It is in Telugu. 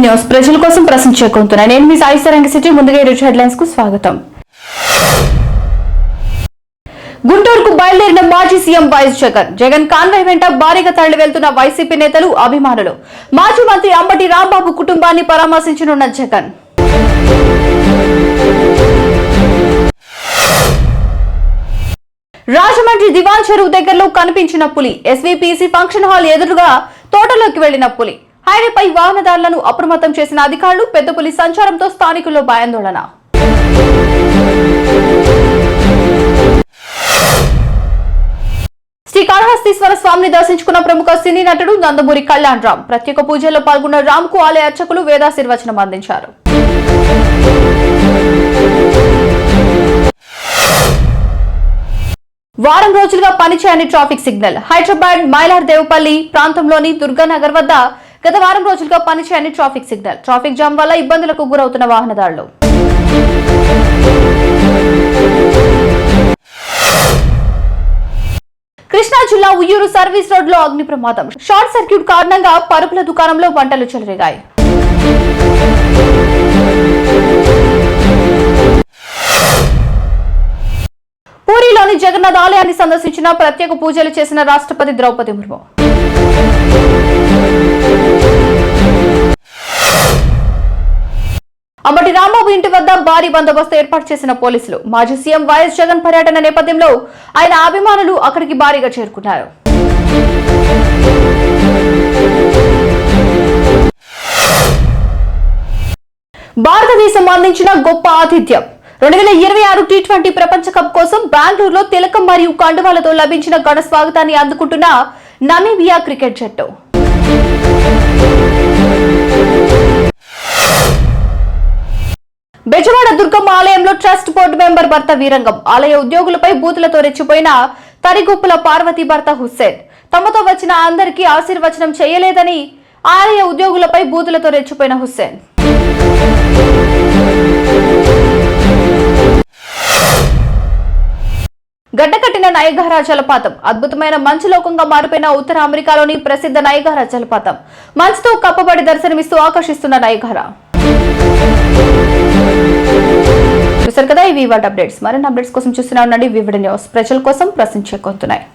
న్యూస్ ప్రజల కోసం ప్రశ్నించుకుంటున్నాను. నేను మీ సాయి సరంగసిటీ. ముందుగా ఈ హెడ్లైన్స్ కు స్వాగతం. గుంటూరుకు బయలుదేరిన మాజీ సీఎం వైఎస్ జగన్ కాన్వాయ్ వెంట భారీగా తరలి వెళ్తున్న వైసీపీ నేతలు, అభిమానులు. మాజీ మంత్రి అంబటి రాంబాబు కుటుంబాన్ని పరామర్శించనున్న జగన్. రాజమండ్రి దివాన్ చెరువు దగ్గరలో కనిపించిన పులి. ఎస్వీపీసీ ఫంక్షన్ హాల్ ఎదురుగా తోటలోకి వెళ్లిన పులి. హైవేపై వాహనదారులను అప్రమత్తం చేసిన అధికారులు. పెద్ద పులి సంచారంతో స్థానికుల్లో భయాందోళన. శ్రీకాళహస్తీశ్వర స్వామిని దర్శించుకున్న ప్రముఖ సినీ నటుడు నందమూరి కళ్యాణ్ రామ్. ప్రత్యేక పూజల్లో పాల్గొన్న రామ్ కు ఆలయ అర్చకులు వేదాశీర్వచనం అందించారు. వారం రోజులుగా పనిచేయని ట్రాఫిక్ సిగ్నల్. హైదరాబాద్ మైలార్దేవపల్లి ప్రాంతంలోని దుర్గానగర్ వద్ద గత వారం రోజులుగా పనిచేయని ట్రాఫిక్ సిగ్నల్. ట్రాఫిక్ జామ్ వల్ల ఇబ్బందులకు గురవుతున్న వాహనదారులు. కృష్ణా జిల్లా ఉయ్యూరు సర్వీస్ రోడ్ లో అగ్ని ప్రమాదం. షార్ట్ సర్క్యూట్ కారణంగా పరుపుల దుకాణంలో మంటలు చెలరేగాయి. పూరిలోని జగన్నాథ్ ఆలయాన్ని సందర్శించిన ప్రత్యేక పూజలు చేసిన రాష్ట్రపతి ద్రౌపది ముర్ము. అంబటి రాంబాబు ఇంటి వద్ద భారీ బందోబస్తు ఏర్పాటు చేసిన పోలీసులు. మాజీ సీఎం వైఎస్ జగన్ పర్యటన నేపథ్యంలో ఆయన అభిమానులు అక్కడికి భారీగా చేరుకున్నారు. భారతదేశం అందించిన గొప్ప ఆతిథ్యం. 2026 టీ20 ప్రపంచ కప్ కోసం బెంగళూరులో తిలకం మరియు కండువాలతో లభించిన ఘన స్వాగతాన్ని అందుకుంటున్న నమీబియా క్రికెట్ జట్టు. బెజవాడ దుర్గమ్మ ఆలయంలో ట్రస్ట్ బోర్డు మెంబర్ భర్త వీరంగం. ఆలయ ఉద్యోగులపై బూతులతో రెచ్చిపోయిన తరిగుప్పుల పార్వతి భర్త హుస్సేన్. తమతో వచ్చిన అందరికీ ఆశీర్వచనం చేయలేదని ఆలయ ఉద్యోగులపై బూతులతో రెచ్చిపోయిన హుస్సేన్. గడ్డకట్టిన నయగారా జలపాతం. అద్భుతమైన మంచు లోకంగా మారిపోయిన ఉత్తర అమెరికాలోని ప్రసిద్ధ నయగారా జలపాతం. మంచుతో కప్పబడి దర్శనమిస్తూ ఆకర్షిస్తున్న నయగారా. చూసారు కదా, ఇవి ఇవాళ అప్డేట్స్. మరిన్ని అప్డేట్స్ కోసం చూస్తూనే ఉండండి వివిడ న్యూస్. ప్రజల కోసం ప్రశ్నించుకుంటున్నాయి.